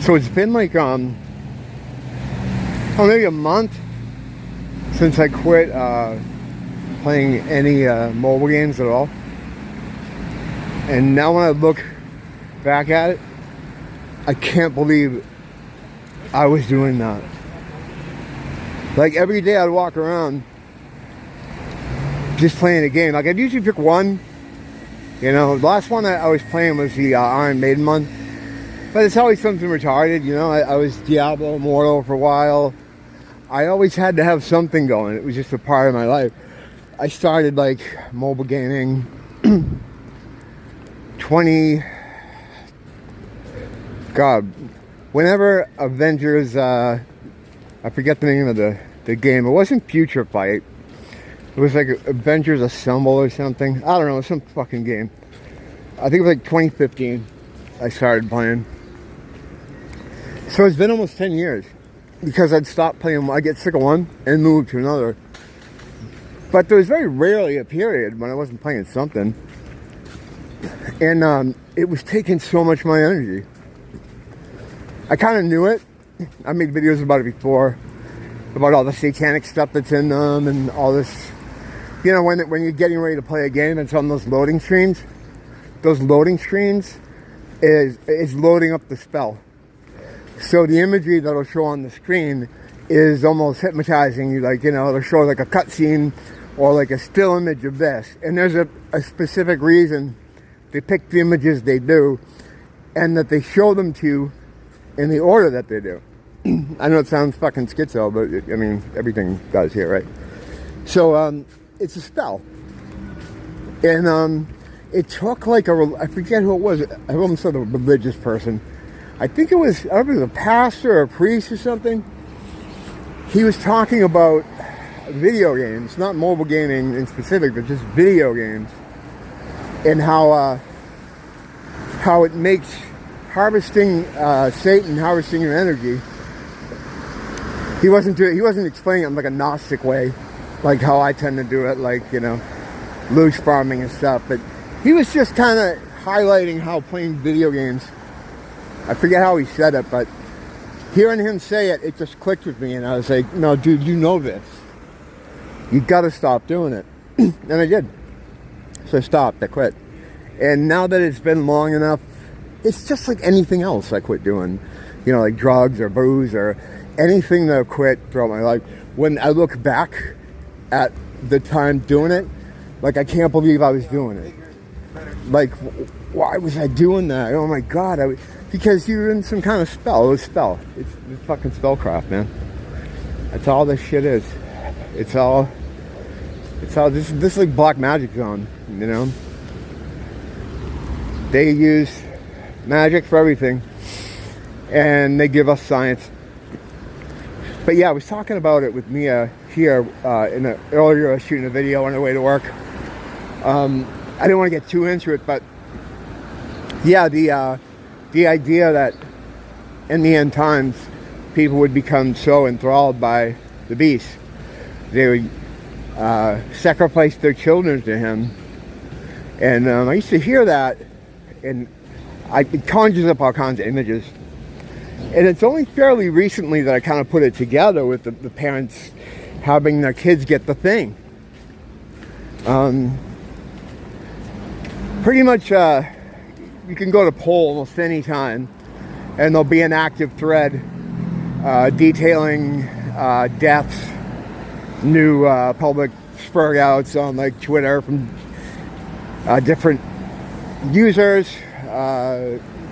So it's been like, maybe a month since I quit playing any mobile games at all. And now when I look back at it, I can't believe I was doing that. Like every day I'd walk around just playing a game. Like I'd usually pick one. You know, the last one I was playing was the Iron Maiden one. But it's always something retarded, you know. I was Diablo Immortal for a while. I always had to have something going. It was just a part of my life. I started like mobile gaming whenever Avengers, I forget the name of the game. It wasn't Future Fight. It was like Avengers Assemble or something. I don't know, some fucking game. I think it was like 2015 I started playing. So it's been almost 10 years. Because I'd stop playing, I get sick of one and move to another. But there was very rarely a period when I wasn't playing something. And it was taking so much of my energy. I kind of knew it. I made videos about it before. About all the satanic stuff that's in them and all this. You know, when you're getting ready to play a game, it's on those loading screens. Those loading screens is loading up the spell. So the imagery that'll show on the screen is almost hypnotizing you. Like, you know, it'll show like a cutscene or like a still image of this. And there's a specific reason they pick the images they do and that they show them to you in the order that they do. I know it sounds fucking schizo, but I mean, everything does here, right? So, it's a spell. And it took like I forget who it was. I almost said a religious person. I think it was, I don't know if it was a pastor or a priest or something. He was talking about video games, not mobile gaming in specific, but just video games. And how it makes harvesting Satan, harvesting your energy. He wasn't explaining it in like a Gnostic way, like how I tend to do it, like, you know, loose farming and stuff. But he was just kind of highlighting how playing video games, I forget how he said it, but hearing him say it, it just clicked with me. And I was like, no, dude, you know this. You got to stop doing it. And I did. So I stopped. I quit. And now that it's been long enough, it's just like anything else I quit doing. You know, like drugs or booze or anything that I've quit throughout my life. When I look back at the time doing it, like, I can't believe I was doing it. Like, why was I doing that? Oh my God. Because you're in some kind of spell. It was spell. It's fucking spellcraft, man. That's all this shit is. It's all this is like black magic zone, you know? They use magic for everything. And they give us science. But yeah, I was talking about it with Mia here earlier. I was shooting a video on the way to work. I didn't want to get too into it, but yeah, the idea that in the end times people would become so enthralled by the beast, they would sacrifice their children to him. And I used to hear that, and it conjures up all kinds of images. And it's only fairly recently that I kind of put it together with the parents having their kids get the thing. Pretty much, you can go to poll almost any time, and there'll be an active thread detailing deaths, new public spur outs on like Twitter from different users,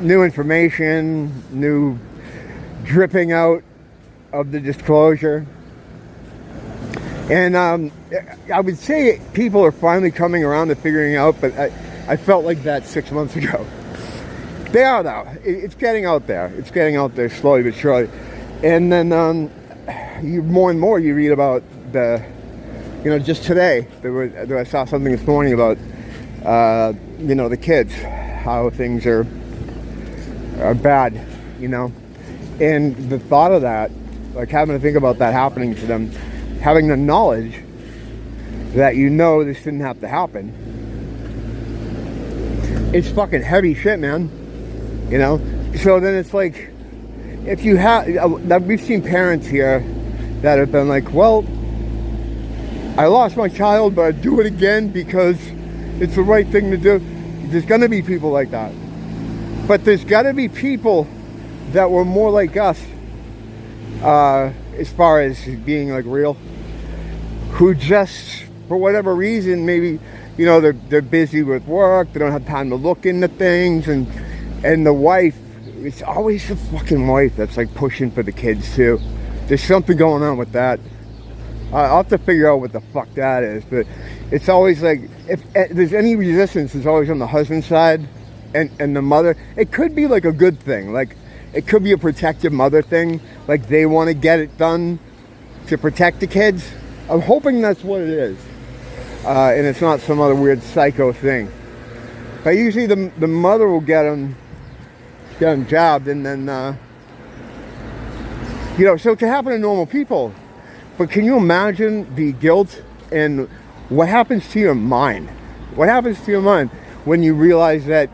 new information, new dripping out of the disclosure. And I would say people are finally coming around to figuring out, but I felt like that 6 months ago. They are though. It's getting out there. It's getting out there slowly but surely. And then more and more you read about just today, I saw something this morning about, the kids, how things are bad, you know. And the thought of that, like having to think about that happening to them, having the knowledge that this didn't have to happen, it's fucking heavy shit, man. You know? So then it's like, if you have, we've seen parents here that have been like, well, I lost my child, but I'd do it again because it's the right thing to do. There's going to be people like that. But there's got to be people that were more like us, as far as being like real, who just, for whatever reason, maybe, you know, they're busy with work, they don't have time to look into things, and the wife, it's always the fucking wife that's like pushing for the kids too. There's something going on with that. I'll have to figure out what the fuck that is, but it's always like, if there's any resistance, it's always on the husband's side, and the mother. It could be like a good thing, like it could be a protective mother thing, like they want to get it done to protect the kids. I'm hoping that's what it is, and it's not some other weird psycho thing. But usually the mother will get them jabbed, and then you know, so it can happen to normal people. But can you imagine the guilt and what happens to your mind? What happens to your mind when you realize that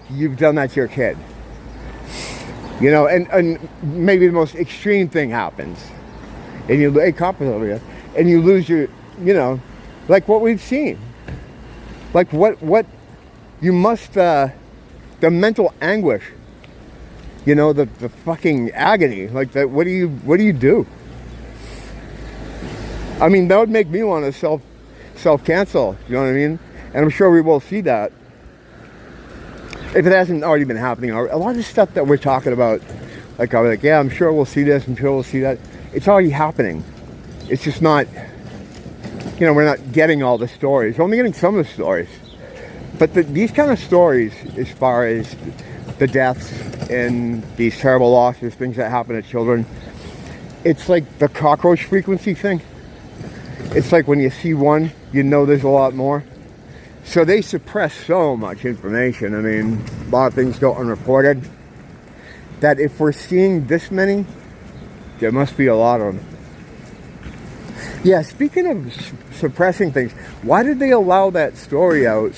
you've done that to your kid? You know, and maybe the most extreme thing happens, and you, hey, cop is over here, and you lose your, you know, like what we've seen. Like what you must, the mental anguish, you know, the fucking agony, like that. What do you do? I mean, that would make me want to self-cancel, you know what I mean? And I'm sure we will see that. If it hasn't already been happening. A lot of the stuff that we're talking about, like, I was like, yeah, I'm sure we'll see this, I'm sure we'll see that. It's already happening. It's just not, you know, we're not getting all the stories. We're only getting some of the stories. But these kind of stories, as far as the deaths and these terrible losses, things that happen to children, it's like the cockroach frequency thing. It's like when you see one, you know there's a lot more. So they suppress so much information. I mean, a lot of things go unreported. That if we're seeing this many, there must be a lot of them. Yeah, speaking of suppressing things, why did they allow that story out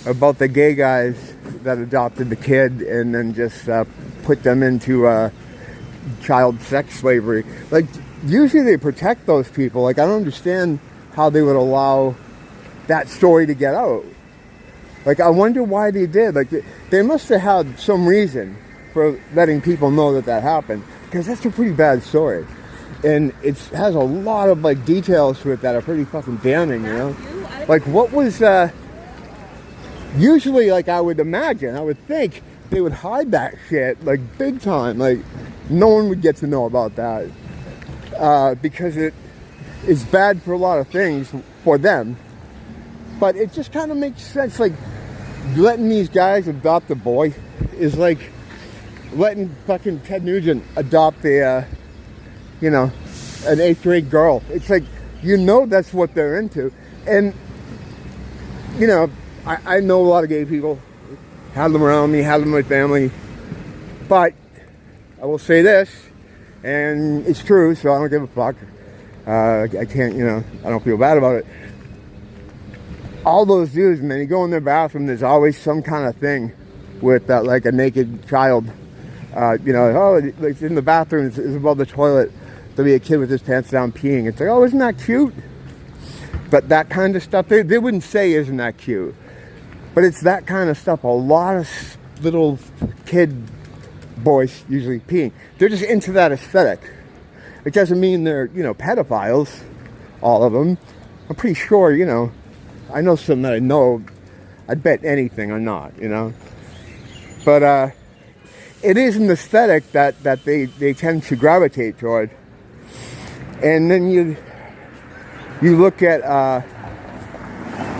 about the gay guys that adopted the kid and then just put them into child sex slavery? Like, usually they protect those people. Like, I don't understand how they would allow that story to get out. Like, I wonder why they did. Like, they must have had some reason for letting people know that happened, because that's a pretty bad story, and it has a lot of like details to it that are pretty fucking damning, you know. Like, what was usually, like, I would think they would hide that shit like big time. Like, no one would get to know about that, because it is bad for a lot of things for them. But it just kind of makes sense. Like, letting these guys adopt a boy is like letting fucking Ted Nugent adopt a, you know, an 8th grade girl. It's like, you know, that's what they're into. And, you know, I know a lot of gay people, had them around me, had them in my family. But I will say this, and it's true, so I don't give a fuck. I can't, you know, I don't feel bad about it. All those dudes, man, you go in their bathroom, there's always some kind of thing with like a naked child. You know, oh, it's in the bathroom, it's above the toilet. There'll be a kid with his pants down peeing. It's like, oh, isn't that cute? But that kind of stuff, they wouldn't say, isn't that cute? But it's that kind of stuff. A lot of little kid boys usually peeing. They're just into that aesthetic. It doesn't mean they're, you know, pedophiles, all of them. I'm pretty sure, you know, I know some that I know, I'd bet anything are not, you know. But it is an aesthetic that they tend to gravitate toward. And then you look at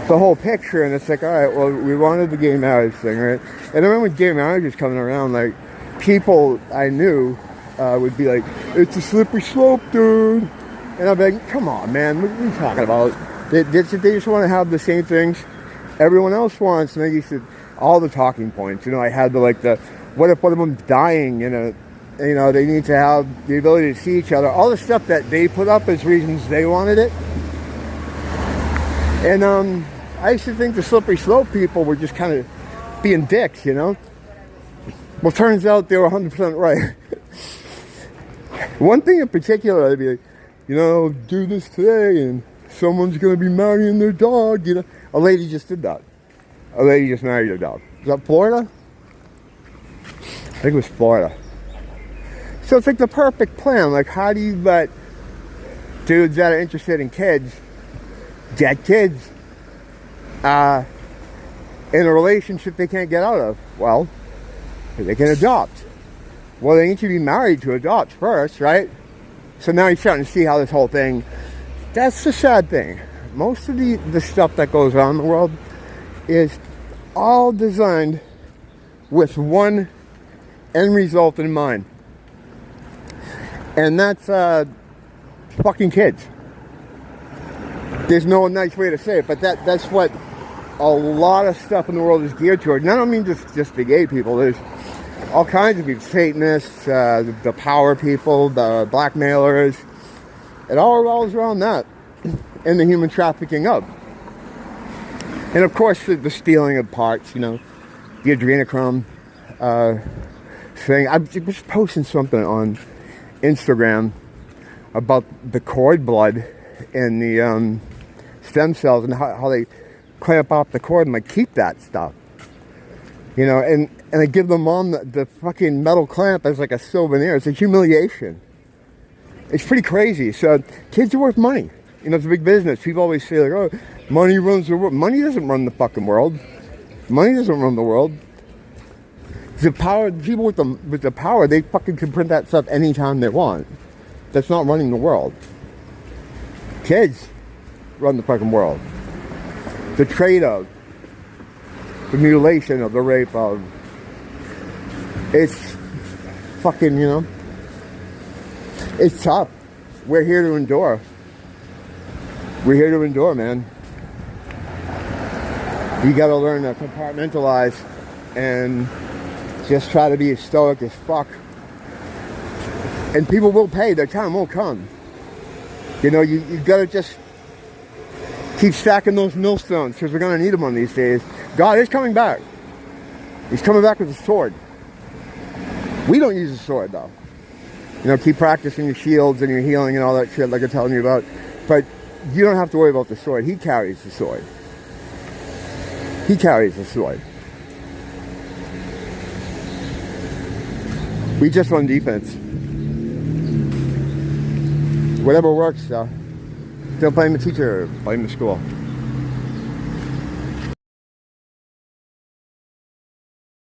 the whole picture, and it's like, all right, well, we wanted the gay marriage thing, right? And I remember when gay marriage was coming around, like, people I knew would be like, it's a slippery slope, dude. And I'd be like, come on, man, what are you talking about? They just want to have the same things everyone else wants. And they used to, all the talking points, you know, I had what if one of them's dying, you know, they need to have the ability to see each other. All the stuff that they put up as reasons they wanted it. And I used to think the slippery slope people were just kind of being dicks, you know. Well, turns out they were 100% right. One thing in particular, I'd be like, do this today and someone's going to be marrying their dog, A lady just did that. A lady just married her dog. Is that Florida? I think it was Florida. So it's like the perfect plan. Like, how do you let dudes that are interested in kids get kids in a relationship they can't get out of? Well, they can adopt. Well, they need to be married to adopt first, right? So now you're starting to see how this whole thing, that's the sad thing. Most of the stuff that goes on in the world is all designed with one end result in mind. And that's fucking kids. There's no nice way to say it, but that's what a lot of stuff in the world is geared toward. And I don't mean just the gay people. There's all kinds of people, Satanists, the power people, the blackmailers. It all revolves around that and the human trafficking of. And of course, the stealing of parts, the adrenochrome thing. I was posting something on Instagram about the cord blood and the stem cells and how they clamp off the cord and keep that stuff. And I give the mom the fucking metal clamp as a souvenir. It's a humiliation. It's pretty crazy. So kids are worth money. It's a big business. People always say oh, money runs the world. Money doesn't run the fucking world. Money doesn't run the world. The power, people with the power, they fucking can print that stuff anytime they want. That's not running the world. Kids run the fucking world. The trade of, the mutilation of, the rape of. It's fucking, it's tough. We're here to endure. We're here to endure, man. You gotta learn to compartmentalize and just try to be as stoic as fuck. And people will pay. Their time will come. You gotta just keep stacking those millstones because we're gonna need them on these days. God is coming back. He's coming back with a sword. We don't use a sword though. Keep practicing your shields and your healing and all that shit like I'm telling you about. But you don't have to worry about the sword. He carries the sword. He carries the sword. We just run defense. Whatever works, don't blame the teacher, blame the school.